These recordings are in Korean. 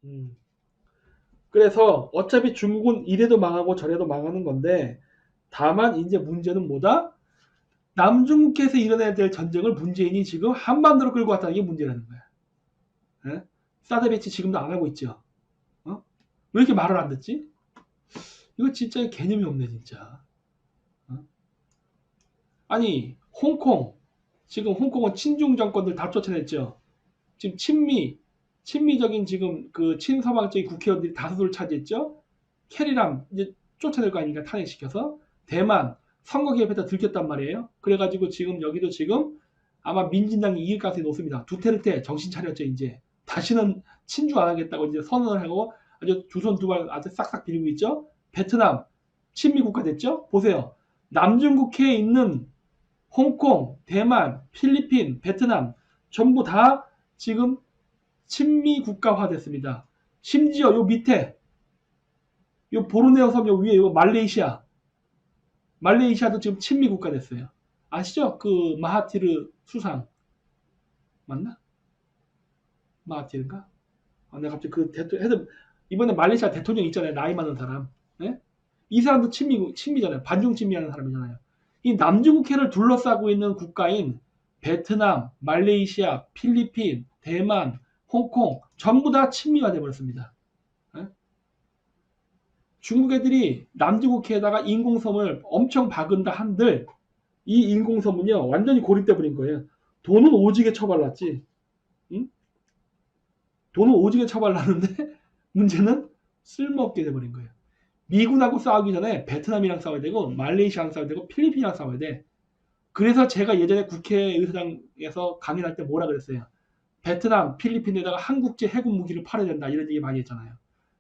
음. 그래서 어차피 중국은 이래도 망하고 저래도 망하는 건데 다만 이제 문제는 뭐다? 남중국해에서 일어나야 될 전쟁을 문재인이 지금 한반도로 끌고 왔다는 게 문제라는 거야. 예? 사드 배치 지금도 안 하고 있죠. 어? 왜 이렇게 말을 안 듣지? 이거 진짜 개념이 없네 진짜. 어? 아니 홍콩 지금 홍콩은 친중 정권들 다 쫓아냈죠. 지금 친미적인 지금 그 친서방적인 국회의원들이 다수를 차지했죠. 캐리람 이제 쫓아낼 거 아닙니까? 탄핵시켜서. 대만 선거 개입했다 들켰단 말이에요. 그래가지고 지금 여기도 지금 아마 민진당이 이길 가능성이 높습니다. 두테르테 정신 차렸죠 이제. 다시는 친주 안 하겠다고 이제 선언을 하고 아주 두 손 두 발 아주 싹싹 빌리고 있죠. 베트남 친미 국가 됐죠. 보세요. 남중국해에 있는 홍콩, 대만, 필리핀, 베트남 전부 다 지금 친미 국가화 됐습니다. 심지어 요 밑에 요 보르네오 섬 요 위에 요 말레이시아도 지금 친미 국가 됐어요. 아시죠? 그 마하티르 수상 맞나? 마하티르인가? 내가 갑자기 그 대통령 이번에 말레이시아 대통령 있잖아요. 나이 많은 사람. 네? 이 사람도 친미잖아요. 반중 친미하는 사람이잖아요. 이 남중국해를 둘러싸고 있는 국가인 베트남, 말레이시아, 필리핀, 대만, 홍콩 전부 다 친미가 돼버렸습니다. 네? 중국 애들이 남중국해에다가 인공섬을 엄청 박은다 한들 이 인공섬은요 완전히 고립돼 버린 거예요. 돈은 오지게 처발랐지. 응? 돈은 오지게 처발랐는데 문제는 쓸모없게 돼버린 거예요. 미군하고 싸우기 전에 베트남이랑 싸워야 되고 말레이시아랑 싸워야 되고 필리핀이랑 싸워야 돼. 그래서 제가 예전에 국회의사당에서 강연할 때 뭐라 그랬어요. 베트남, 필리핀에다가 한국제 해군 무기를 팔아야 된다 이런 얘기 많이 했잖아요.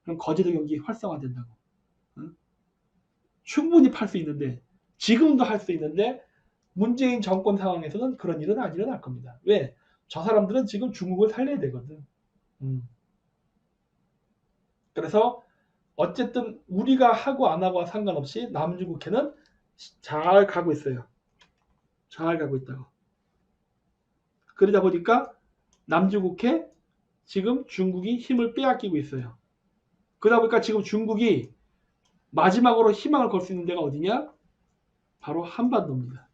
그럼 거제도 경기 활성화된다고. 응? 충분히 팔 수 있는데 지금도 할 수 있는데 문재인 정권 상황에서는 그런 일은 안 일어날 겁니다. 왜? 저 사람들은 지금 중국을 살려야 되거든. 음. 그래서 어쨌든 우리가 하고 안 하고와 상관없이 남중국해는 잘 가고 있어요. 잘 가고 있다고. 그러다 보니까 남중국해 지금 중국이 힘을 빼앗기고 있어요. 그러다 보니까 지금 중국이 마지막으로 희망을 걸 수 있는 데가 어디냐? 바로 한반도입니다.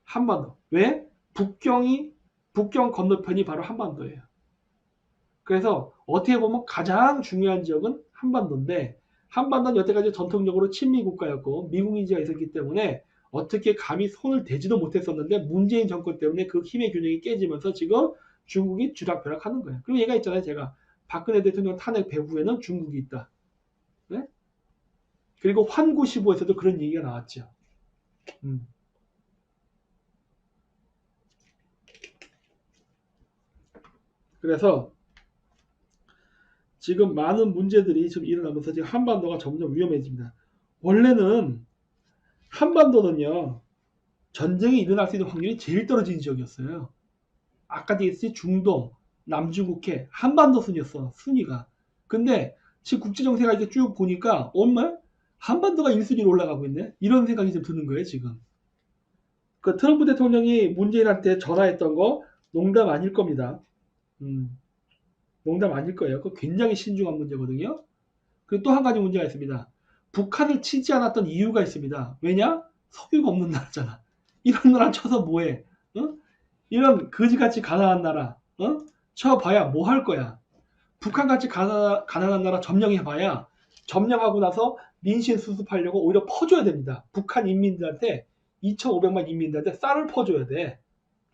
한반도. 왜? 북경 건너편이 바로 한반도예요. 그래서 어떻게 보면 가장 중요한 지역은 한반도인데 한반도는 여태까지 전통적으로 친미 국가였고 미국 인지가 있었기 때문에 어떻게 감히 손을 대지도 못했었는데 문재인 정권 때문에 그 힘의 균형이 깨지면서 지금 중국이 주락펴락하는 거예요. 그리고 얘가 있잖아요. 제가 박근혜 대통령 탄핵 배후에는 중국이 있다. 네? 그리고 환구시보에서도 그런 얘기가 나왔죠. 음. 그래서 지금 많은 문제들이 지금 일어나면서 지금 한반도가 점점 위험해집니다. 원래는 한반도는요 전쟁이 일어날 수 있는 확률이 제일 떨어진 지역이었어요. 아까 얘기했듯이 중동, 남중국해, 한반도 순이었어 순위가. 근데 지금 국제 정세가 이렇게 쭉 보니까 정말 한반도가 1순위로 올라가고 있네. 이런 생각이 좀 드는 거예요 지금. 그 트럼프 대통령이 문재인한테 전화했던 거 농담 아닐 겁니다. 음, 농담 아닐 거예요. 그 굉장히 신중한 문제거든요. 그리고 또 한 가지 문제가 있습니다. 북한을 치지 않았던 이유가 있습니다. 왜냐? 석유가 없는 나라잖아. 이런 나라 쳐서 뭐해? 어? 이런 거지같이 가난한 나라, 쳐봐야 뭐 할 거야? 북한같이 가난한 나라 점령해봐야 점령하고 나서 민심 수습하려고 오히려 퍼줘야 됩니다. 북한 인민들한테 2,500만 인민들한테 쌀을 퍼줘야 돼.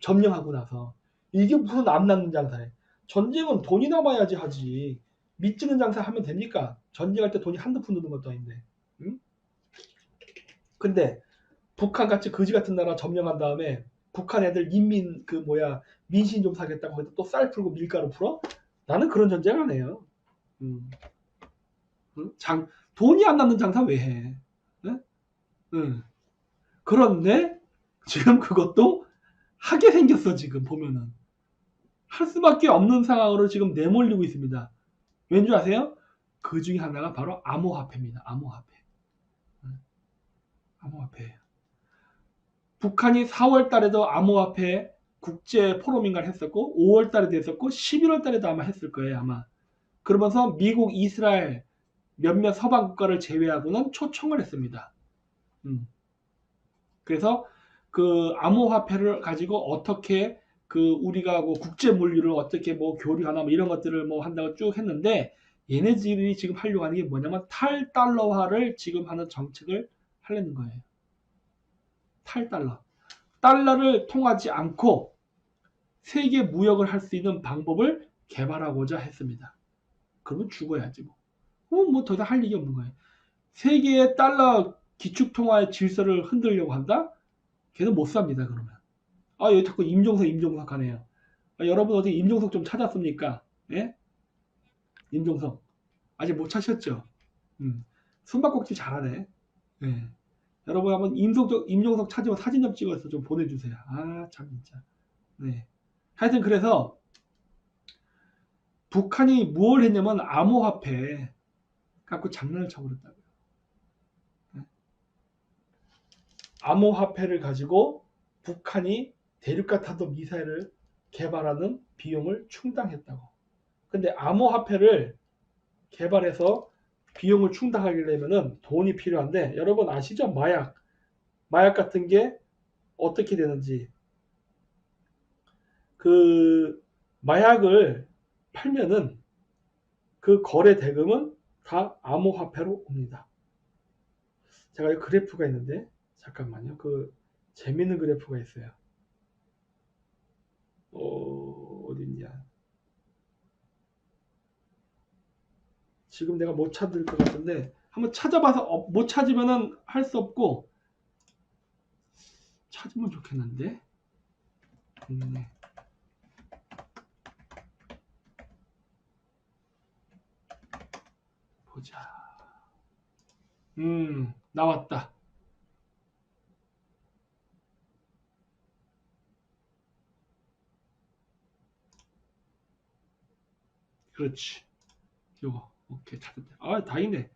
점령하고 나서. 이게 무슨 안 남는 장사해. 전쟁은 돈이 남아야지 하지. 밑지는 장사 하면 됩니까? 전쟁할 때 돈이 한두 푼 드는 것도 아닌데. 응? 근데 북한같이 거지 같은 나라 점령한 다음에 북한 애들 인민 그 뭐야 민심 좀 사겠다고 해도 또 쌀 풀고 밀가루 풀어? 나는 그런 전쟁 안 해요. 음. 응? 돈이 안 남는 장사 왜 해? 응? 응. 그런데 지금 그것도 하게 생겼어 지금 보면은 할 수밖에 없는 상황으로 지금 내몰리고 있습니다. 왠지 아세요? 그 중에 하나가 바로 암호화폐입니다. 암호화폐. 응? 암호화폐. 북한이 4월 달에도 암호화폐 국제 포럼인가를 했었고 5월 달에도 했었고 11월 달에도 아마 했을 거예요, 아마. 그러면서 미국, 이스라엘 몇몇 서방 국가를 제외하고는 초청을 했습니다. 그래서 그 암호화폐를 가지고 어떻게 그 우리가 뭐 국제 물류를 어떻게 뭐 교류하나 뭐 이런 것들을 뭐 한다고 쭉 했는데, 얘네들이 지금 하려고 하는 게 뭐냐면 탈달러화를 지금 하는 정책을 하려는 거예요. 탈달러. 달러를 통하지 않고 세계 무역을 할 수 있는 방법을 개발하고자 했습니다. 그러면 죽어야지 뭐. 뭐 더 이상 할 얘기 없는 거예요. 세계의 달러 기축통화의 질서를 흔들려고 한다? 걔는 못 삽니다, 그러면. 아, 여기 자꾸 임종석 하네요. 아, 여러분 어디 임종석 좀 찾았습니까? 예? 임종석. 아직 못 찾으셨죠? 숨바꼭질 잘하네. 예. 여러분 한번 임종석 찾으면 사진 좀 찍어서 좀 보내주세요. 아, 참, 진짜. 네. 하여튼 그래서 북한이 뭘 했냐면 암호화폐 갖고 장난을 쳐버렸다고요. 암호화폐를 가지고 북한이 대륙간 탄도 미사일을 개발하는 비용을 충당했다고. 근데 암호화폐를 개발해서 비용을 충당하려면 돈이 필요한데, 여러분 아시죠? 마약 같은 게 어떻게 되는지. 그 마약을 팔면은 그 거래 대금은 다 암호화폐로 옵니다. 제가 이 그래프가 있는데 잠깐만요. 그 재밌는 그래프가 있어요. 어딨냐? 지금 내가 못 찾을 것 같은데 한번 찾아봐서 못 찾으면은 할 수 없고, 찾으면 좋겠는데. 보자. 나왔다. 그렇지. 요거. 오케이, 찾았다. 아, 다행이네.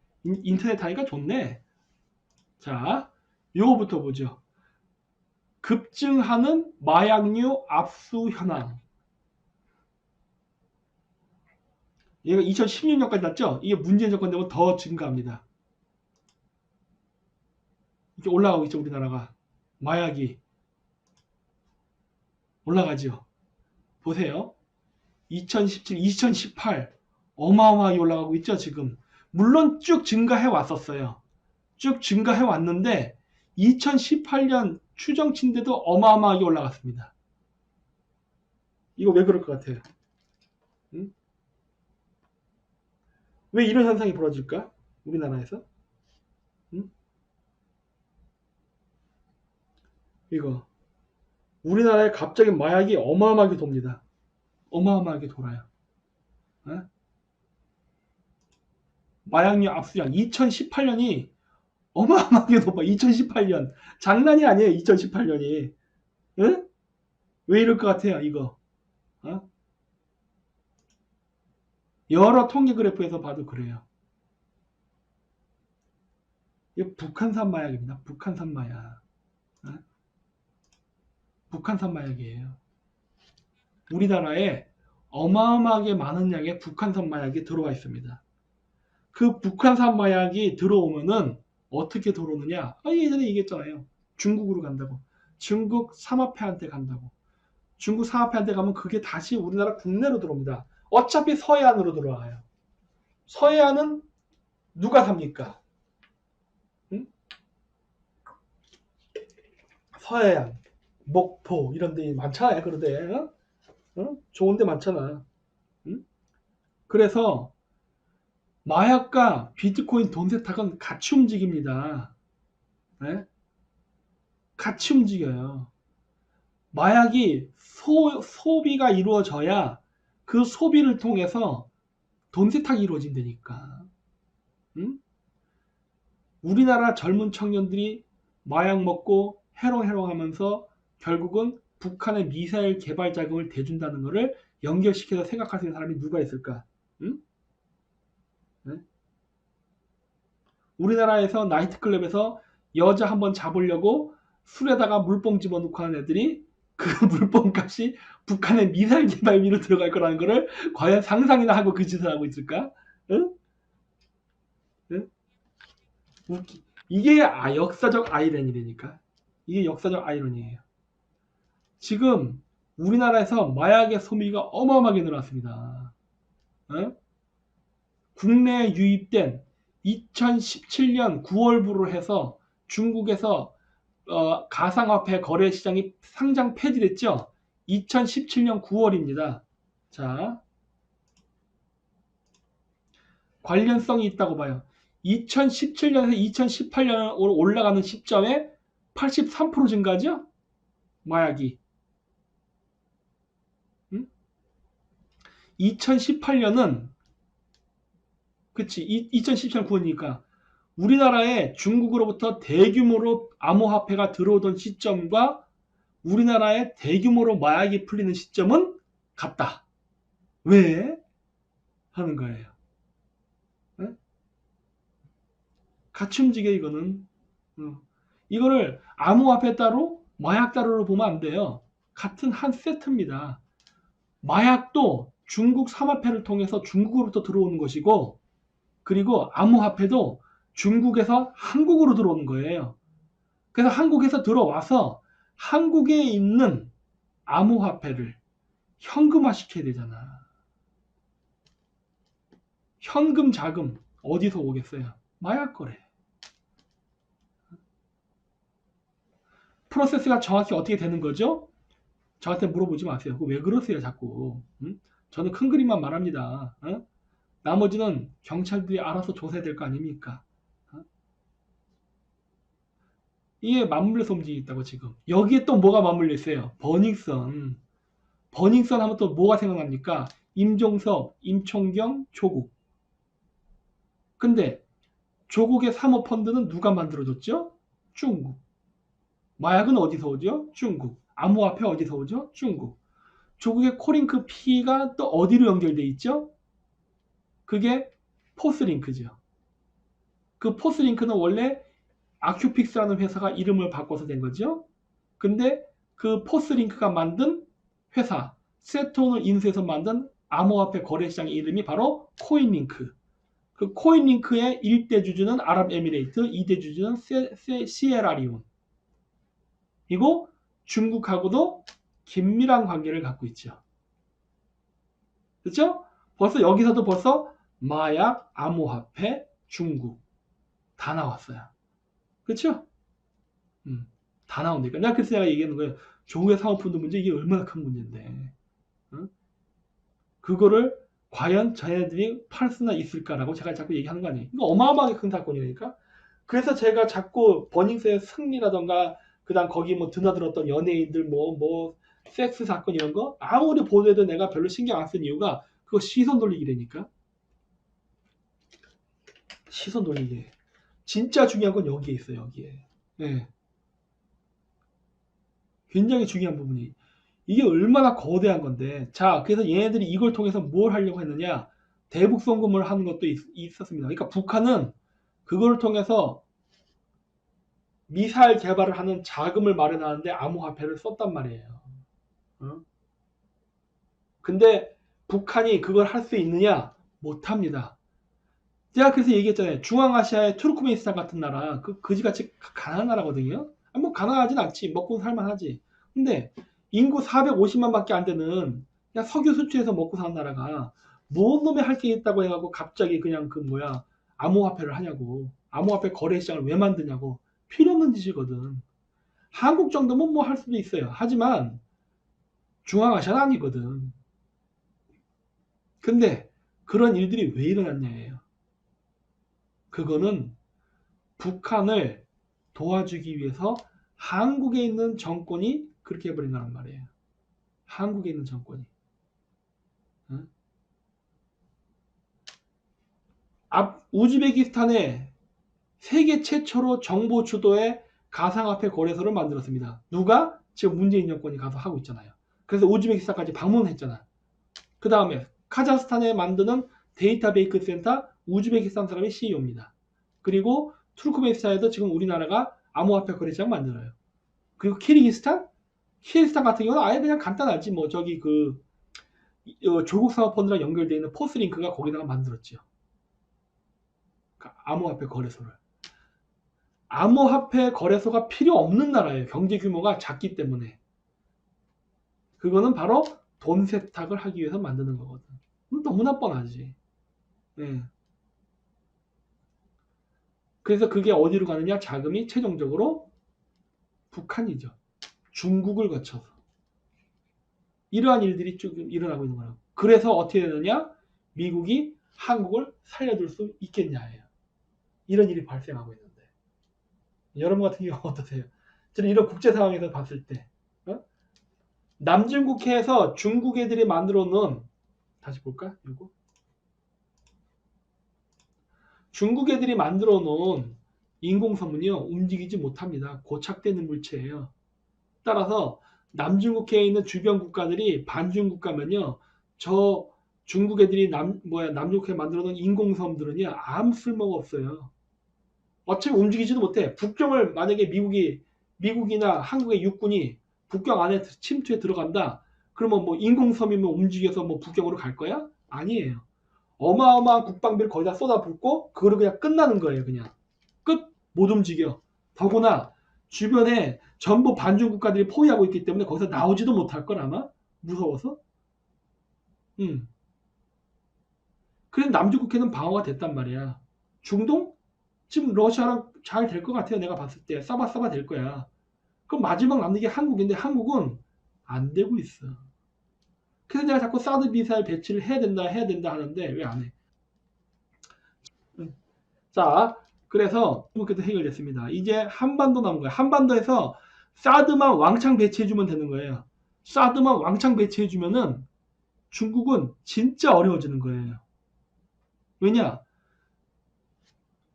인터넷 하니까 좋네. 자, 요거부터 보죠. 급증하는 마약류 압수 현황. 얘가 2016년까지 났죠? 이게 문재인 정권 되면 더 증가합니다. 이렇게 올라가고 있죠, 우리나라가. 마약이 올라가죠. 보세요. 2017, 2018 어마어마하게 올라가고 있죠, 지금. 물론 쭉 증가해 왔었어요. 쭉 증가해 왔는데 2018년 추정치인데도 어마어마하게 올라갔습니다. 이거 왜 그럴 것 같아요? 응? 왜 이런 현상이 벌어질까? 우리나라에서? 응? 이거 우리나라에 갑자기 마약이 어마어마하게 돕니다. 어마어마하게 돌아요. 어? 마약류 압수량 2018년이 어마어마하게 높아. 2018년 장난이 아니에요. 2018년이. 응? 왜 이럴 것 같아요, 이거? 어? 여러 통계 그래프에서 봐도 그래요. 이게 북한산 마약입니다. 북한산 마약. 어? 북한산 마약이에요. 우리나라에 어마어마하게 많은 양의 북한산 마약이 들어와 있습니다. 그 북한산 마약이 들어오면은 어떻게 들어오느냐? 예전에 얘기했잖아요. 중국으로 간다고. 중국 삼합회한테 간다고. 중국 삼합회한테 가면 그게 다시 우리나라 국내로 들어옵니다. 어차피 서해안으로 들어와요. 서해안은 누가 삽니까? 응? 서해안, 목포 이런 데 많잖아요. 그런데 좋은 데 많잖아. 응? 그래서 마약과 비트코인 돈 세탁은 같이 움직입니다. 네? 같이 움직여요. 마약이 소비가 이루어져야 그 소비를 통해서 돈 세탁이 이루어진다니까. 응? 우리나라 젊은 청년들이 마약 먹고 해롱해롱 하면서 결국은 북한의 미사일 개발 자금을 대준다는 것을 연결시켜서 생각할 수 있는 사람이 누가 있을까? 응? 네? 우리나라에서 나이트클럽에서 여자 한번 잡으려고 술에다가 물뽕 집어넣고 하는 애들이 그 물범값이 북한의 미사일 개발비로 들어갈 거라는 거를 과연 상상이나 하고 그 짓을 하고 있을까? 응? 응? 이게 역사적 아이러니라니까. 이게 역사적 아이러니예요. 지금 우리나라에서 마약의 소비가 어마어마하게 늘어났습니다. 응? 국내에 유입된 2017년 9월부로 해서 중국에서 가상화폐 거래 시장이 상장 폐지됐죠. 2017년 9월입니다. 자, 관련성이 있다고 봐요. 2017년에서 2018년으로 올라가는 시점에 83% 증가죠? 마약이. 2018년은 그치 2017년 9월이니까 우리나라에 중국으로부터 대규모로 암호화폐가 들어오던 시점과 우리나라에 대규모로 마약이 풀리는 시점은 같다. 왜? 하는 거예요. 네? 같이 움직여 이거는. 이거를 암호화폐 따로 마약 따로로 보면 안 돼요. 같은 한 세트입니다. 마약도 중국 삼화폐를 통해서 중국으로부터 들어오는 것이고 그리고 암호화폐도 중국에서 한국으로 들어오는 거예요. 그래서 한국에서 들어와서 한국에 있는 암호화폐를 현금화 시켜야 되잖아. 현금 자금 어디서 오겠어요? 마약 거래. 프로세스가 정확히 어떻게 되는 거죠? 저한테 물어보지 마세요. 왜 그러세요 자꾸. 응? 저는 큰 그림만 말합니다. 어? 나머지는 경찰들이 알아서 조사해야 될 거 아닙니까? 어? 이게 맞물려서 움직이고 지금. 여기에 또 뭐가 맞물려 있어요? 버닝썬. 버닝썬 하면 또 뭐가 생각납니까? 임종석, 임총경, 조국. 근데 조국의 사모펀드는 누가 만들어줬죠? 중국. 마약은 어디서 오죠? 중국. 암호화폐 어디서 오죠? 중국. 조국의 코링크 P가 또 어디로 연결돼 있죠? 그게 포스링크죠. 그 포스링크는 원래 아큐픽스라는 회사가 이름을 바꿔서 된 거죠. 근데 그 포스링크가 만든 회사, 세톤을 인수해서 만든 암호화폐 거래시장의 이름이 바로 코인링크. 그 코인링크의 1대 주주는 아랍에미레이트, 2대 주주는 시에라리온. 그리고 중국하고도 긴밀한 관계를 갖고 있죠. 그렇죠? 벌써 여기서도 벌써 마약, 암호화폐, 중국 다 나왔어요. 그렇죠? 다 나온다니까. 내가 그래서 내가 얘기하는 거예요. 조국의 사모펀드 문제 이게 얼마나 큰 문제인데. 응? 그거를 과연 자네들이 팔 수나 있을까라고 제가 자꾸 얘기하는 거 아니에요. 이거 어마어마하게 큰 사건이니까. 그래서 제가 자꾸 버닝스의 승리라던가 그다음 거기 뭐 드나들었던 연예인들 뭐 섹스 사건 이런 거 아무리 보도해도 내가 별로 신경 안 쓴 이유가 그거 시선 돌리기라니까. 시선 돌리기. 진짜 중요한 건 여기에 있어요. 여기에. 네. 굉장히 중요한 부분이. 이게 얼마나 거대한 건데. 자, 그래서 얘네들이 이걸 통해서 뭘 하려고 했느냐. 대북 송금을 하는 것도 있었습니다. 그러니까 북한은 그걸 통해서 미사일 개발을 하는 자금을 마련하는데 암호화폐를 썼단 말이에요. 어? 근데 북한이 그걸 할 수 있느냐? 못합니다. 제가 그래서 얘기했잖아요. 중앙아시아의 투르크메니스탄 같은 나라, 그 거지같이 가난한 나라거든요. 뭐 가난하진 않지. 먹고 살만하지. 근데 인구 450만 밖에 안 되는 그냥 석유 수출해서 먹고 사는 나라가 뭔 놈의 할 게 있다고 해갖고 갑자기 그냥 그 뭐야 암호화폐를 하냐고. 암호화폐 거래 시장을 왜 만드냐고. 필요 없는 짓이거든. 한국 정도면 뭐 할 수도 있어요. 하지만 중앙아시아는 아니거든. 근데 그런 일들이 왜 일어났냐예요. 그거는 북한을 도와주기 위해서 한국에 있는 정권이 그렇게 해버린다는 말이에요. 한국에 있는 정권이. 응? 우즈베키스탄에 세계 최초로 정보 주도의 가상화폐 거래소를 만들었습니다. 누가? 지금 문재인 정권이 가서 하고 있잖아요. 그래서 우즈베키스탄까지 방문했잖아. 그 다음에 카자흐스탄에 만드는 데이터베이크 센터 우즈베키스탄 사람이 CEO입니다. 그리고 투르크메니스탄에도 지금 우리나라가 암호화폐 거래시장 만들어요. 그리고 키르기스탄 키르기스탄 같은 경우는 아예 그냥 간단하지. 뭐 저기 그 조국 사모펀드랑 연결되어 있는 포스링크가 거기다가 만들었죠. 암호화폐 거래소를. 암호화폐 거래소가 필요 없는 나라예요. 경제 규모가 작기 때문에. 그거는 바로 돈 세탁을 하기 위해서 만드는 거거든. 너무나 뻔하지. 네. 그래서 그게 어디로 가느냐? 자금이 최종적으로 북한이죠. 중국을 거쳐서. 이러한 일들이 쭉 일어나고 있는 거예요. 그래서 어떻게 되느냐? 미국이 한국을 살려둘 수 있겠냐예요. 이런 일이 발생하고 있는데. 여러분 같은 경우 어떠세요? 저는 이런 국제 상황에서 봤을 때 남중국해에서 중국 애들이 만들어 놓은, 다시 볼까? 이거 중국 애들이 만들어 놓은 인공섬은요 움직이지 못합니다. 고착되는 물체예요. 따라서 남중국해에 있는 주변 국가들이 반중 국가면요 저 중국 애들이 남중국해에 만들어 놓은 인공섬들은요 아무 쓸모가 없어요. 어차피 움직이지도 못해. 북경을 만약에 미국이나 한국의 육군이 북경 안에 침투해 들어간다. 그러면 뭐 인공섬이면 움직여서 뭐 북경으로 갈 거야? 아니에요. 어마어마한 국방비를 거기다 쏟아붓고 그거를 그냥 끝나는 거예요. 그냥 끝. 못 움직여. 더구나 주변에 전부 반중 국가들이 포위하고 있기 때문에 거기서 나오지도 못할 걸 아마. 무서워서. 그래서 남중국해는 방어가 됐단 말이야. 중동? 지금 러시아랑 잘 될 것 같아요. 내가 봤을 때 싸바싸바 될 거야. 그럼 마지막 남는 게 한국인데 한국은 안 되고 있어. 그래서 내가 자꾸 사드 미사일 배치를 해야 된다 하는데 왜 안 해? 자, 그래서 그렇게 해결됐습니다. 이제 한반도 남은 거예요. 한반도에서 사드만 왕창 배치해주면 되는 거예요. 사드만 왕창 배치해주면은 중국은 진짜 어려워지는 거예요. 왜냐?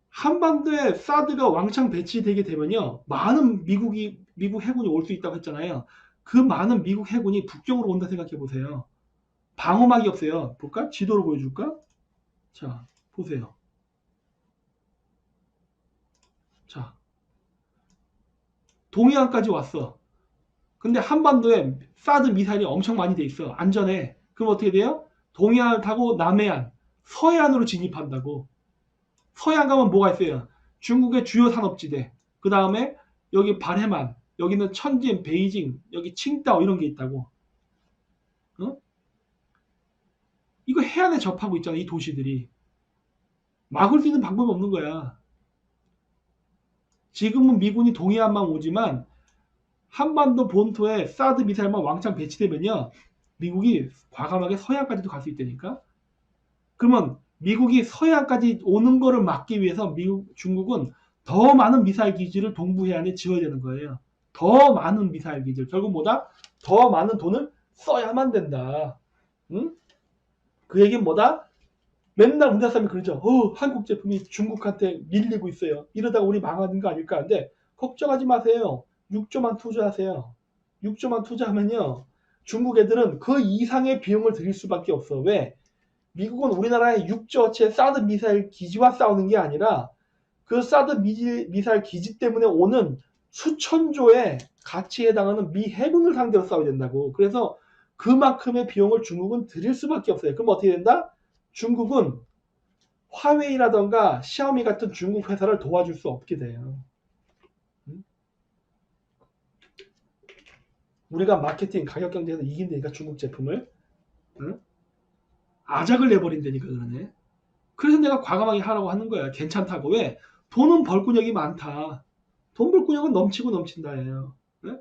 한반도에 사드가 왕창 배치되게 되면요. 많은 미국 해군이 올 수 있다고 했잖아요. 그 많은 미국 해군이 북경으로 온다 생각해 보세요. 방어막이 없어요. 볼까? 지도로 보여줄까? 자, 보세요. 자, 동해안까지 왔어. 근데 한반도에 사드 미사일이 엄청 많이 돼 있어. 안전해. 그럼 어떻게 돼요? 동해안을 타고 남해안, 서해안으로 진입한다고. 서해안 가면 뭐가 있어요? 중국의 주요 산업지대. 그 다음에 여기 발해만, 여기는 천진, 베이징, 여기 칭다오 이런 게 있다고. 어? 이거 해안에 접하고 있잖아. 이 도시들이. 막을 수 있는 방법이 없는 거야. 지금은 미군이 동해안만 오지만 한반도 본토에 사드 미사일만 왕창 배치되면요. 미국이 과감하게 서해안까지도 갈 수 있다니까. 그러면 미국이 서해안까지 오는 거를 막기 위해서 중국은 더 많은 미사일 기지를 동부해안에 지어야 되는 거예요. 더 많은 미사일 기지를. 결국 뭐다? 더 많은 돈을 써야만 된다. 응? 그 얘기는 뭐다? 맨날 우리나라 사람이 그러죠. 한국 제품이 중국한테 밀리고 있어요. 이러다가 우리 망하는 거 아닐까 하는데 걱정하지 마세요. 6조만 투자하세요. 6조만 투자하면요. 중국 애들은 그 이상의 비용을 들일 수밖에 없어. 왜? 미국은 우리나라의 6조어치의 사드 미사일 기지와 싸우는 게 아니라 그 사드 미사일 기지 때문에 오는 수천조의 가치에 해당하는 미 해군을 상대로 싸워야 된다고. 그래서 그만큼의 비용을 중국은 들일 수밖에 없어요. 그럼 어떻게 된다? 중국은 화웨이라던가 샤오미 같은 중국 회사를 도와줄 수 없게 돼요. 우리가 마케팅 가격 경쟁에서 이긴다니까 중국 제품을. 응? 아작을 내버린다니까 그러네. 그래서 내가 과감하게 하라고 하는 거야. 괜찮다고. 왜? 돈은 벌꾼역이 많다. 돈 벌꾼역은 넘치고 넘친다예요. 네?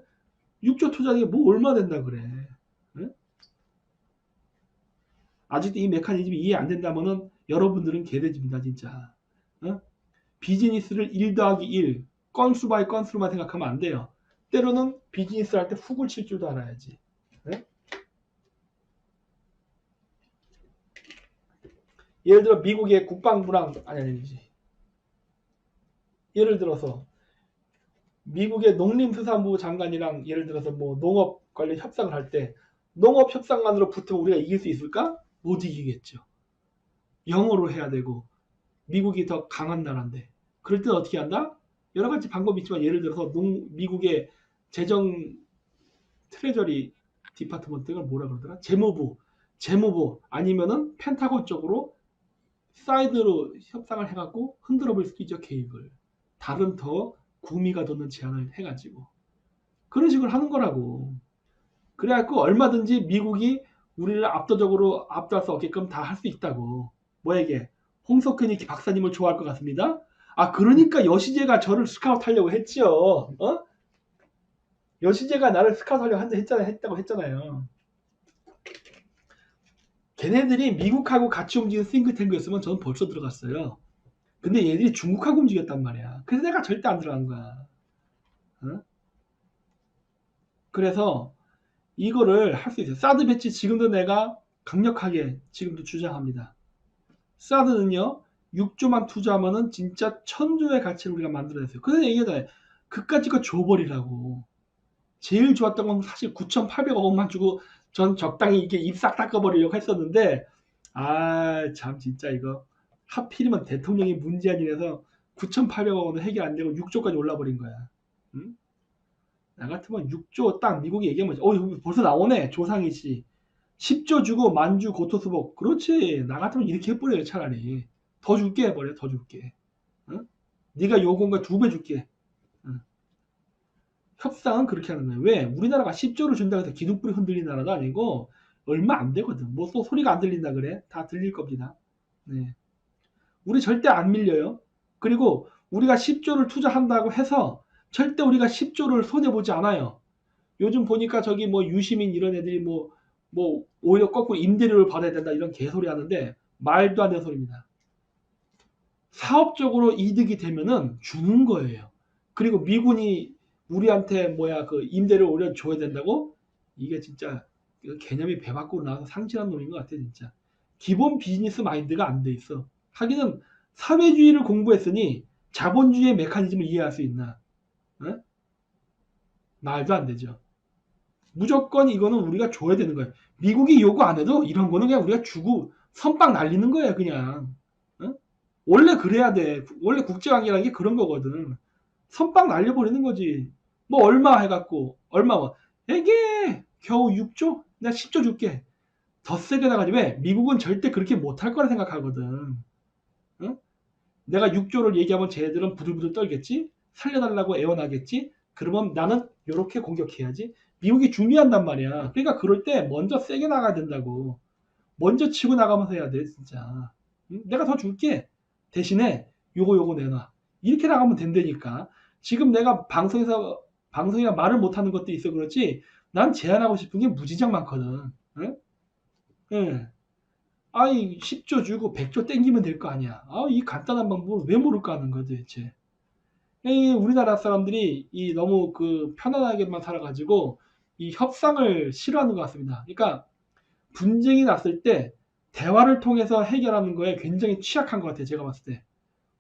6조 투자하는 게 뭐 얼마 된다 그래. 네? 아직도 이 메커니즘이 이해 안 된다면은 여러분들은 개돼지입니다 진짜. 어? 비즈니스를 1 더하기 1 건수 바이 건수로만 생각하면 안 돼요. 때로는 비즈니스 할 때 훅을 칠 줄도 알아야지. 네? 예를 들어 미국의 국방부랑 아니지. 예를 들어서 미국의 농림수산부 장관이랑 예를 들어서 뭐 농업 관련 협상을 할 때 농업 협상만으로 붙으면 우리가 이길 수 있을까? 못 이기겠죠. 영어로 해야 되고 미국이 더 강한 나라인데 그럴 때는 어떻게 한다? 여러 가지 방법이 있지만 예를 들어서 미국의 재정 트레저리 디파트먼트가 뭐라 그러더라? 재무부 아니면은 펜타곤 쪽으로 사이드로 협상을 해갖고 흔들어 볼 수도 있죠. 계획을 다른 더 구미가 돋는 제안을 해가지고 그런 식으로 하는 거라고. 그래갖고 얼마든지 미국이 우리를 압도적으로 압도할 수 없게끔 다 할 수 있다고. 뭐에게? 홍석현이 박사님을 좋아할 것 같습니다. 아 그러니까 여시제가 저를 스카우트하려고 했죠. 어? 여시제가 나를 스카우트하려고 했다고 했잖아요. 걔네들이 미국하고 같이 움직이는 싱크탱크였으면 저는 벌써 들어갔어요. 근데 얘들이 중국하고 움직였단 말이야. 그래서 내가 절대 안 들어간 거야. 어? 그래서 이거를 할 수 있어요. 사드 배치 지금도 내가 강력하게 지금도 주장합니다. 사드는요 6조만 투자하면은 진짜 1000조의 가치를 우리가 만들어냈어요. 그래서 얘기하잖아요. 그까짓 거 줘버리라고. 제일 좋았던 건 사실 9,800억 원만 주고 전 적당히 이게 입 싹 닦아버리려고 했었는데 아 참 진짜 이거 하필이면 대통령이 문재인이라서 9,800억 원은 해결 안 되고 6조까지 올라버린 거야. 응? 나 같으면 6조 딱 미국이 얘기하면 벌써 나오네 조상이씨 10조 주고 만주 고토수복 그렇지. 나 같으면 이렇게 해버려요. 차라리 더 줄게 해버려. 더 줄게. 응? 네가 요구한 거 2배 줄게. 응. 협상은 그렇게 하는 거예요. 왜? 우리나라가 10조를 준다고 해서 기둥뿌리 흔들린 나라도 아니고 얼마 안 되거든. 뭐 또 소리가 안 들린다 그래? 다 들릴 겁니다. 네. 우리 절대 안 밀려요. 그리고 우리가 10조를 투자한다고 해서 절대 우리가 10조를 손해보지 않아요. 요즘 보니까 저기 뭐 유시민 이런 애들이 뭐 오히려 거꾸로 임대료를 받아야 된다 이런 개소리 하는데 말도 안 되는 소리입니다. 사업적으로 이득이 되면은 주는 거예요. 그리고 미군이 우리한테 그 임대료를 오히려 줘야 된다고? 이게 진짜 개념이 배 밖으로 나와서 상실한 놈인 것 같아 진짜. 기본 비즈니스 마인드가 안 돼 있어. 하기는 사회주의를 공부했으니 자본주의의 메커니즘을 이해할 수 있나? 어? 말도 안 되죠. 무조건 이거는 우리가 줘야 되는 거예요. 미국이 요구 안 해도 이런 거는 그냥 우리가 주고 선빵 날리는 거예요 그냥. 어? 원래 그래야 돼. 원래 국제관계라는 게 그런 거거든. 선빵 날려버리는 거지. 뭐 얼마 해갖고 얼마 이게 겨우 6조? 내가 10조 줄게. 더 세게 나가지. 왜? 미국은 절대 그렇게 못할 거라 생각하거든. 어? 내가 6조를 얘기하면 쟤들은 부들부들 떨겠지? 살려달라고 애원하겠지? 그러면 나는 이렇게 공격해야지. 미국이 준비한단 말이야. 그러니까 그럴 때 먼저 세게 나가야 된다고. 먼저 치고 나가면서 해야 돼 진짜. 응? 내가 더 줄게. 대신에 요거 내놔. 이렇게 나가면 된다니까. 지금 내가 방송이나 말을 못하는 것도 있어 그렇지. 난 제안하고 싶은 게 무지장 많거든. 응? 응. 아이 10조 주고 100조 땡기면 될 거 아니야. 이 간단한 방법을 왜 모를까 하는 거야 도대체. 이 우리나라 사람들이 이 너무 그 편안하게만 살아가지고 이 협상을 싫어하는 것 같습니다. 그러니까 분쟁이 났을 때 대화를 통해서 해결하는 거에 굉장히 취약한 것 같아요. 제가 봤을 때.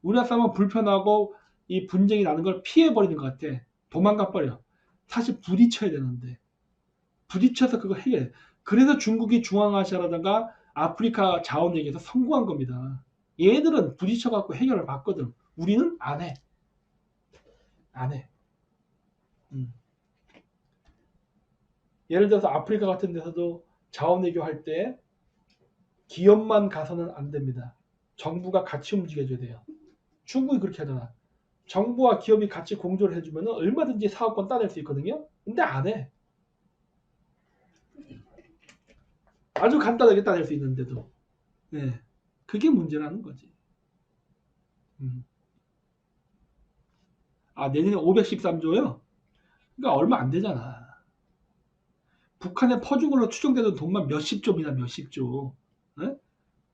우리나라 사람은 불편하고 이 분쟁이 나는 걸 피해버리는 것 같아. 도망가 버려. 사실 부딪혀야 되는데. 부딪혀서 그거 해결해. 그래서 중국이 중앙아시아라든가 아프리카 자원 얘기에서 성공한 겁니다. 얘들은 부딪혀갖고 해결을 받거든. 우리는 안 해. 안 해. 예를 들어서 아프리카 같은 데서도 자원 외교할 때 기업만 가서는 안 됩니다. 정부가 같이 움직여줘야 돼요. 중국이 그렇게 하잖아. 정부와 기업이 같이 공조를 해주면 얼마든지 사업권 따낼 수 있거든요. 근데 안 해. 아주 간단하게 따낼 수 있는데도. 네. 그게 문제라는 거지. 내년에 513조요? 그러니까 얼마 안 되잖아. 북한에 퍼준 걸로 추정되는 돈만 몇십 조입니다. 몇십 조. 네?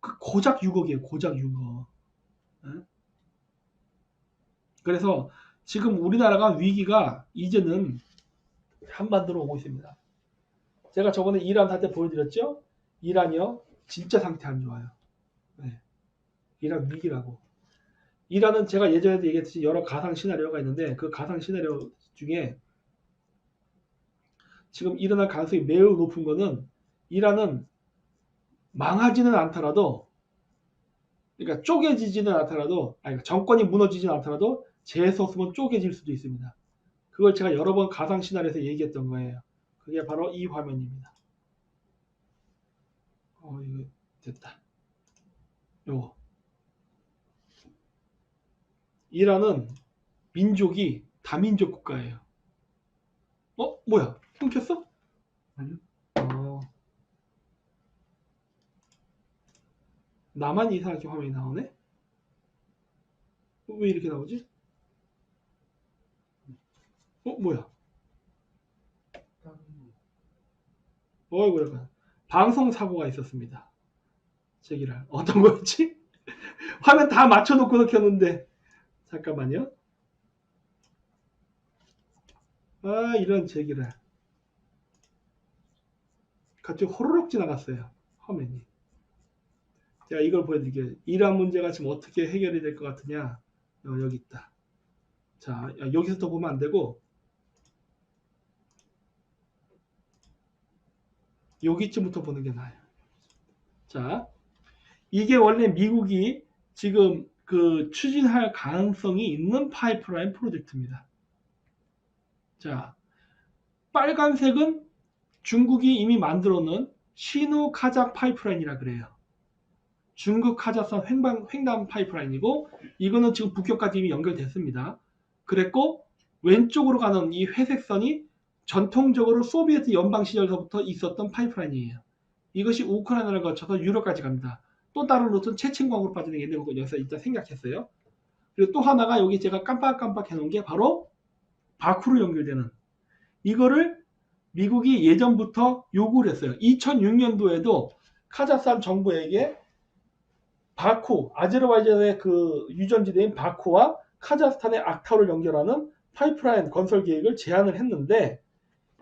그 고작 6억이에요. 고작 6억. 네? 그래서 지금 우리나라가 위기가 이제는 한반도로 오고 있습니다. 제가 저번에 이란 할 때 보여드렸죠? 이란이요. 진짜 상태 안 좋아요. 네. 이란 위기라고. 이란은 제가 예전에도 얘기했듯이 여러 가상 시나리오가 있는데 그 가상 시나리오 중에 지금 일어날 가능성이 매우 높은 거는 이란은 망하지는 않더라도 그러니까 쪼개지지는 않더라도 정권이 무너지지는 않더라도 재수 없으면 쪼개질 수도 있습니다. 그걸 제가 여러 번 가상 시나리오에서 얘기했던 거예요. 그게 바로 이 화면입니다. 이거 됐다. 요거. 이란은 민족이 다민족 국가예요. 뭐야? 끊겼어? 아니요. 나만 이상하게 화면이 나오네? 왜 이렇게 나오지? 뭐야? 그래. 방송 사고가 있었습니다. 제기랄. 어떤 거였지? 화면 다 맞춰놓고 켰는데. 잠깐만요. 이런 제기랄. 갑자기 호로록 지나갔어요. 화면이. 제가 이걸 보여드릴게요. 이러한 문제가 지금 어떻게 해결이 될 것 같으냐. 여기 있다. 자, 여기서부터 보면 안 되고 여기쯤부터 보는 게 나아요. 자, 이게 원래 미국이 지금 그 추진할 가능성이 있는 파이프라인 프로젝트입니다. 자, 빨간색은 중국이 이미 만들어 놓은 시누 카작 파이프라인이라 그래요. 중국 카자흐스탄 횡단 파이프라인이고, 이거는 지금 북경까지 이미 연결됐습니다. 그랬고, 왼쪽으로 가는 이 회색 선이 전통적으로 소비에트 연방 시절서부터 있었던 파이프라인이에요. 이것이 우크라이나를 거쳐서 유럽까지 갑니다. 또 다른 루트는 체첸강으로 빠지는 게 있는데 여기서 일단 생략했어요. 그리고 또 하나가 여기 제가 깜빡깜빡 해놓은 게 바로 바쿠로 연결되는, 이거를 미국이 예전부터 요구를 했어요. 2006년도에도 카자흐스탄 정부에게 바쿠, 아제르바이잔의 그 유전지대인 바쿠와 카자흐스탄의 악타우를 연결하는 파이프라인 건설 계획을 제안을 했는데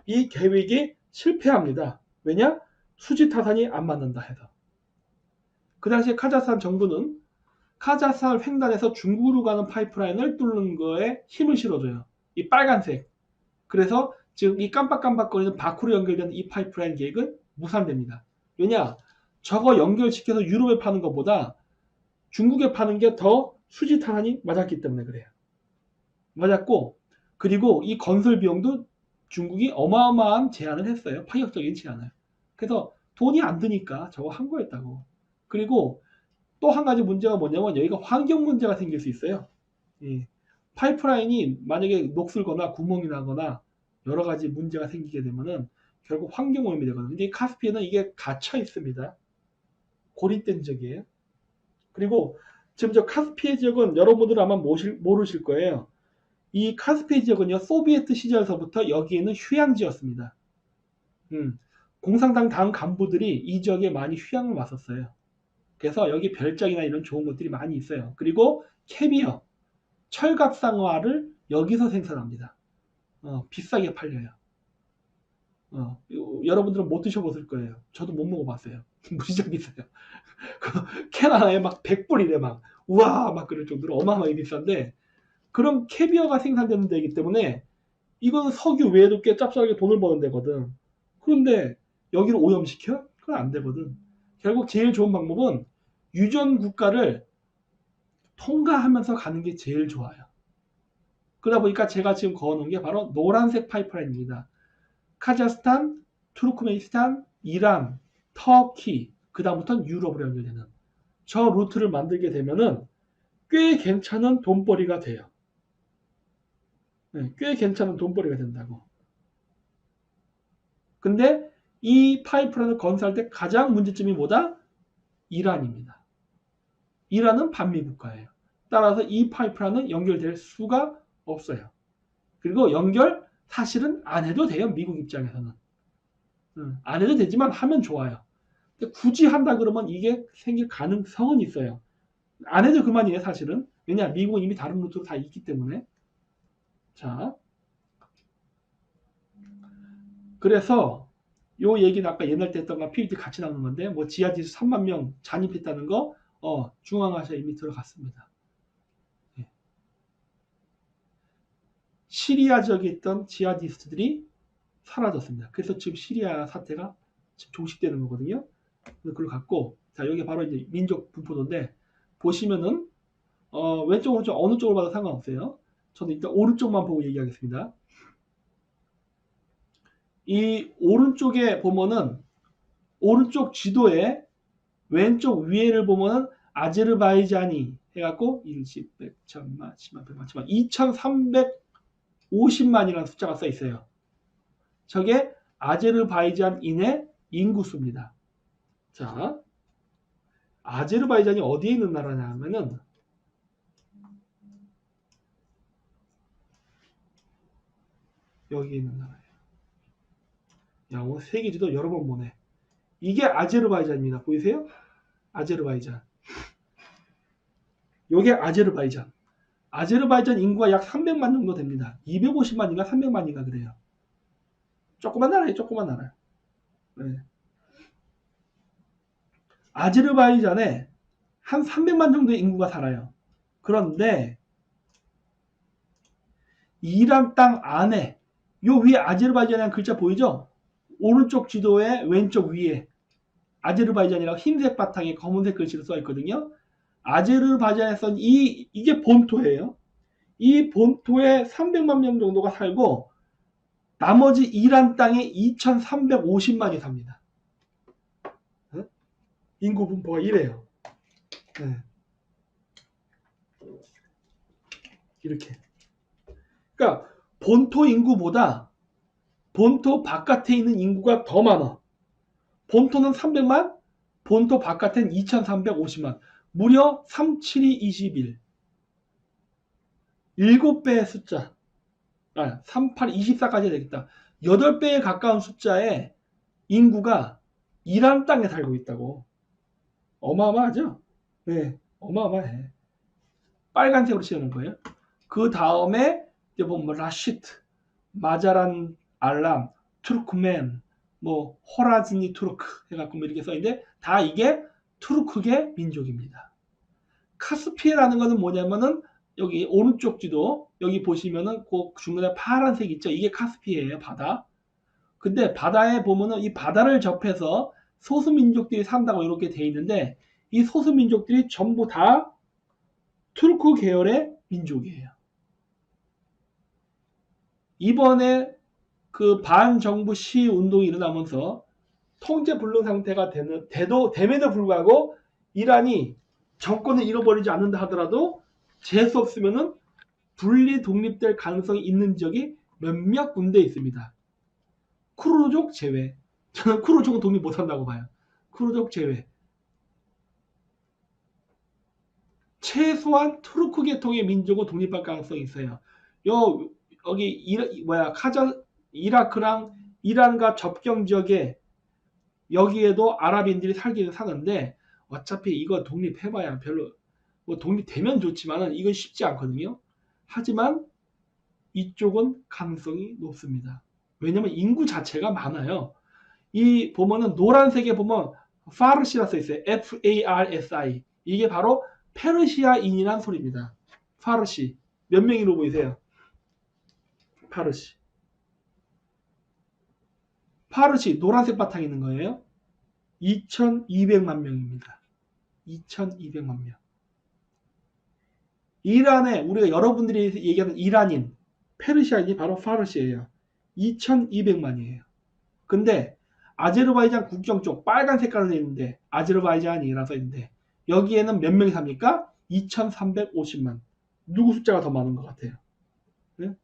이 계획이 실패합니다. 왜냐? 수지 타산이 안 맞는다 해서. 그 당시에 카자흐스탄 정부는 카자흐스탄 횡단에서 중국으로 가는 파이프라인을 뚫는 거에 힘을 실어줘요. 이 빨간색. 그래서 지금 이 깜빡깜빡거리는 바쿠로 연결된 이 파이프라인 계획은 무산됩니다. 왜냐? 저거 연결시켜서 유럽에 파는 것보다 중국에 파는 게 더 수지 타산이 맞았기 때문에 그래요. 맞았고, 그리고 이 건설 비용도 중국이 어마어마한 제안을 했어요. 파격적인 제안을. 그래서 돈이 안 드니까 저거 한 거였다고. 그리고 또 한 가지 문제가 뭐냐면 여기가 환경 문제가 생길 수 있어요. 파이프라인이 만약에 녹슬거나 구멍이 나거나 여러 가지 문제가 생기게 되면은 결국 환경 오염이 되거든요. 근데 이 카스피해는 이게 갇혀 있습니다. 고립된 지역이에요. 그리고 지금 저 카스피해 지역은 여러분들 아마 모르실 거예요. 이 카스피해 지역은요, 소비에트 시절서부터 여기에는 휴양지였습니다. 공산당 당 간부들이 이 지역에 많이 휴양을 왔었어요. 그래서 여기 별장이나 이런 좋은 것들이 많이 있어요. 그리고 캐비어, 철갑상화를 여기서 생산합니다. 비싸게 팔려요. 여러분들은 못 드셔봤을 거예요. 저도 못 먹어봤어요. 무지장 비싸요. 캔 하나에 막 100불이래 막. 우와 막 그럴 정도로 어마어마하게 비싼데, 그럼 캐비어가 생산되는 데이기 때문에 이거는 석유 외에도 꽤 짭짤하게 돈을 버는 데거든. 그런데 여기를 오염시켜? 그건 안 되거든. 결국 제일 좋은 방법은 유전 국가를 통과하면서 가는 게 제일 좋아요. 그러다 보니까 제가 지금 그어놓은 게 바로 노란색 파이프라인입니다. 카자흐스탄, 투르크메니스탄, 이란, 터키, 그 다음부터는 유럽으로 연결되는 저 루트를 만들게 되면은 꽤 괜찮은 돈벌이가 돼요. 꽤 괜찮은 돈벌이가 된다고. 근데 이 파이프라인을 건설할 때 가장 문제점이 뭐다? 이란입니다. 이란은 반미 국가예요. 따라서 이 파이프라인은 연결될 수가 없어요. 그리고 연결 사실은 안 해도 돼요. 미국 입장에서는. 안 해도 되지만 하면 좋아요. 근데 굳이 한다 그러면 이게 생길 가능성은 있어요. 안 해도 그만이에요, 사실은. 왜냐, 미국은 이미 다른 루트로 다 있기 때문에. 자, 그래서 요 얘기는 아까 옛날 때 했던 거랑 PPT 같이 나오는 건데, 뭐 지하지수 3만 명 잔입했다는 거, 중앙아시아 이미 들어갔습니다. 예. 시리아 지역에 있던 지하디스트들이 사라졌습니다. 그래서 지금 시리아 사태가 지금 종식되는 거거든요. 그걸 갖고, 자, 여기 바로 이제 민족 분포도인데, 보시면은, 왼쪽, 오른쪽 어느 쪽을 봐도 상관없어요. 저는 일단 오른쪽만 보고 얘기하겠습니다. 이 오른쪽에 보면은 오른쪽 지도에 왼쪽 위에를 보면은 아제르바이잔이 해갖고 1, 10, 100, 1000만, 10만, 100만, 10만, 2350만이라는 숫자가 써 있어요. 저게 아제르바이잔인의 인구수입니다. 자, 아제르바이잔이 어디에 있는 나라냐 하면은 여기 있는 나라예요. 야, 오늘 세계지도 여러 번 보네. 이게 아제르바이잔입니다. 보이세요? 아제르바이잔. 요게 아제르바이잔. 아제르바이잔 인구가 약 300만 정도 됩니다. 250만인가 300만인가 그래요. 조그만 나라예요. 조그만 나라. 네. 아제르바이잔에 한 300만 정도의 인구가 살아요. 그런데 이란 땅 안에 요 위에 아제르바이잔이라는 글자 보이죠? 오른쪽 지도의 왼쪽 위에 아제르바이잔이라고 흰색 바탕에 검은색 글씨로 써 있거든요. 아제르바이잔에선 이게 본토예요. 이 본토에 300만 명 정도가 살고 나머지 이란 땅에 2350만이 삽니다. 인구 분포가 이래요. 네. 이렇게. 그러니까 본토 인구보다 본토 바깥에 있는 인구가 더 많아. 본토는 300만, 본토 바깥엔 2350만. 무려 3, 7이 21. 7배의 숫자. 3, 8, 24까지 되겠다. 8배에 가까운 숫자의 인구가 이란 땅에 살고 있다고. 어마어마하죠? 네, 어마어마해. 빨간색으로 씌우는 거예요. 그 다음에 이제 보면 라시트, 마자란 알람, 투르크멘, 뭐 호라즈니 투르크 해갖고 뭐 이렇게 써있는데 다 이게 투르크계 민족입니다. 카스피해라는 것은 뭐냐면은 여기 오른쪽 지도 여기 보시면은 그 중간에 파란색 있죠. 이게 카스피해예요. 바다. 근데 바다에 보면은 이 바다를 접해서 소수민족들이 산다고 이렇게 돼 있는데 이 소수민족들이 전부 다 투르크 계열의 민족이에요. 이번에 그 반정부 시위 운동이 일어나면서 통제 불능 상태가 됨에도 불구하고 이란이 정권을 잃어버리지 않는다 하더라도 재수 없으면은 분리 독립될 가능성이 있는 지역이 몇몇 군데 있습니다. 쿠르족 제외. 저는 쿠르족은 독립 못한다고 봐요. 쿠르족 제외. 최소한 투르크 계통의 민족은 독립할 가능성이 있어요. 여기 이라크랑 이란과 접경 지역에 여기에도 아랍인들이 살기는 사는데 어차피 이거 독립해봐야 별로 뭐 독립되면 좋지만은 이건 쉽지 않거든요. 하지만 이쪽은 가능성이 높습니다. 왜냐면 인구 자체가 많아요. 이 보면은 노란색에 보면 파르시라 써 있어요. FARSI. 이게 바로 페르시아인이란 소리입니다. 파르시. 몇 명이로 보이세요? 파르시. 파르시 노란색 바탕 있는 거예요. 2200만 명입니다. 2200만 명. 이란에 우리가 여러분들이 얘기하는 이란인, 페르시아인이 바로 파르시예요. 2200만이에요. 근데 아제르바이잔 국경 쪽 빨간 색깔로 되어 있는데 아제르바이잔이라서 있는데 여기에는 몇 명이 삽니까? 2350만. 누구 숫자가 더 많은 것 같아요? 네?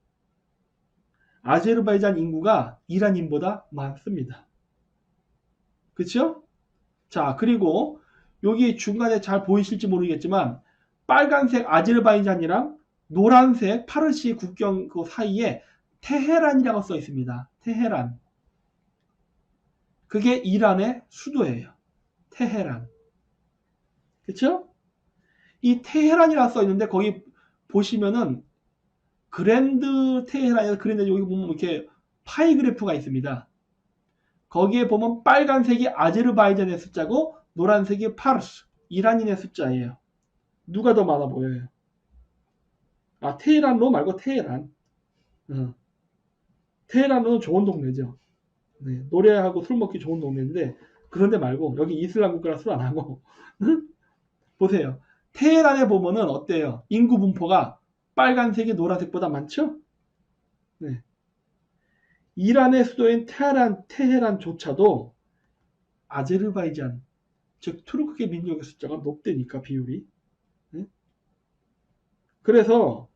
아제르바이잔 인구가 이란인보다 많습니다. 그렇죠? 자, 그리고 여기 중간에 잘 보이실지 모르겠지만 빨간색 아제르바이잔이랑 노란색 파르시 국경 그 사이에 테헤란이라고 써 있습니다. 테헤란. 그게 이란의 수도예요. 테헤란. 그렇죠? 이 테헤란이라고 써 있는데 거기 보시면은 그랜드 테헤란에서 그랜드 여기 보면 이렇게 파이 그래프가 있습니다. 거기에 보면 빨간색이 아제르바이잔의 숫자고 노란색이 파르스, 이란인의 숫자예요. 누가 더 많아 보여요? 테헤란로 말고 테헤란. 테헤란은 좋은 동네죠. 네, 노래하고 술 먹기 좋은 동네인데 그런데 말고 여기 이슬람 국가라 술 안 하고 보세요. 테헤란에 보면은 어때요? 인구 분포가 빨간색이 노란색보다 많죠? 네. 이란의 수도인 테헤란조차도 아제르바이잔, 즉 투르크계 민족의 숫자가 높다니까 비율이. 그래서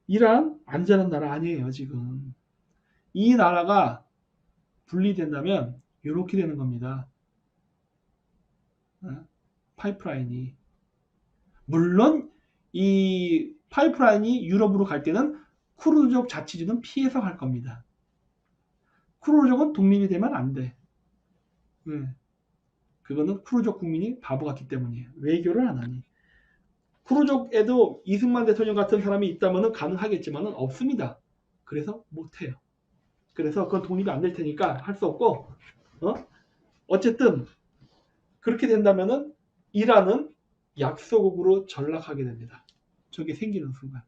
이란 안전한 나라 아니에요 지금. 이 나라가 분리된다면 이렇게 되는 겁니다. 파이프라인이. 물론 이 파이프라인이 유럽으로 갈 때는 쿠르드족 자치주는 피해서 갈 겁니다. 쿠르드족은 독립이 되면 안 돼. 그거는 쿠르드족 국민이 바보 같기 때문이에요. 외교를 안 하니. 쿠르족에도 이승만 대통령 같은 사람이 있다면 가능하겠지만 없습니다. 그래서 못해요. 그래서 그건 독립이 안 될 테니까 할 수 없고, 어쨌든 그렇게 된다면은 이란은 약소국으로 전락하게 됩니다. 저게 생기는 순간.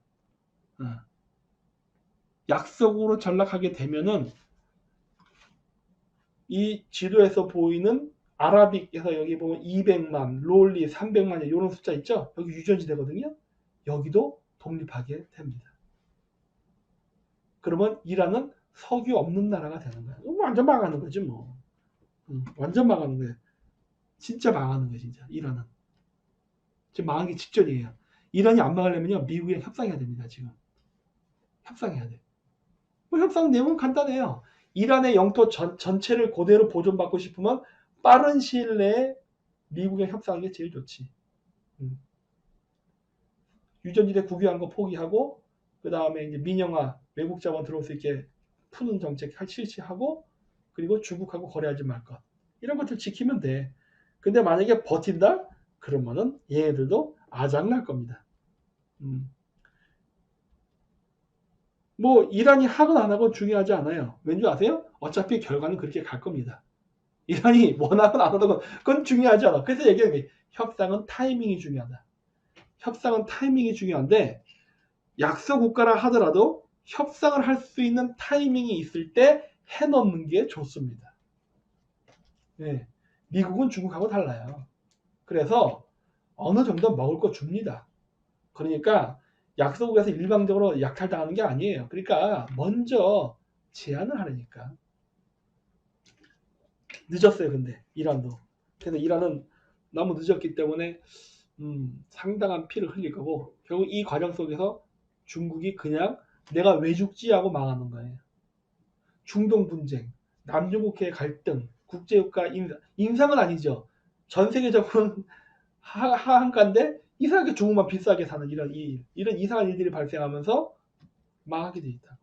약소국으로 전락하게 되면은 이 지도에서 보이는 아라빅에서 여기 보면 200만, 롤리 300만 이런 숫자 있죠? 여기 유전지대거든요. 여기도 독립하게 됩니다. 그러면 이란은 석유 없는 나라가 되는 거야. 완전 망하는 거지 뭐. 완전 망하는 거예요. 진짜 망하는 거예요 진짜 이란은. 지금 망하기 직전이에요. 이란이 안 망하려면요 미국이랑 협상해야 됩니다. 지금 협상해야 돼. 뭐 협상 내용은 간단해요. 이란의 영토 전체를 그대로 보존받고 싶으면 빠른 시일 내에 미국에 협상하는 게 제일 좋지. 유전지대 국유한 거 포기하고 그 다음에 이제 민영화 외국 자본 들어올 수 있게 푸는 정책 실시하고 그리고 중국하고 거래하지 말 것. 이런 것들 지키면 돼. 근데 만약에 버틴다? 그러면은 얘네들도 아작날 겁니다. 뭐 이란이 하건 안 하건 중요하지 않아요. 왠지 아세요? 어차피 결과는 그렇게 갈 겁니다. 이란이 원하건 안 하건 그건 중요하지 않아. 그래서 얘기하는 게 협상은 타이밍이 중요하다. 협상은 타이밍이 중요한데 약소 국가라 하더라도 협상을 할 수 있는 타이밍이 있을 때 해놓는 게 좋습니다. 네. 미국은 중국하고 달라요. 그래서 어느 정도 먹을 거 줍니다. 그러니까 약소국에서 일방적으로 약탈당하는 게 아니에요. 그러니까 먼저 제안을 하려니까. 늦었어요. 근데 이란도. 그래서 이란은 너무 늦었기 때문에 상당한 피를 흘릴 거고 결국 이 과정 속에서 중국이 그냥 내가 왜 죽지 하고 망하는 거예요. 중동 분쟁, 남중국해 갈등, 국제유가 인상은 아니죠. 전 세계적으로는 하한가인데 이상하게 중국만 비싸게 사는 이런 이상한 일들이 발생하면서 망하게 돼 있다.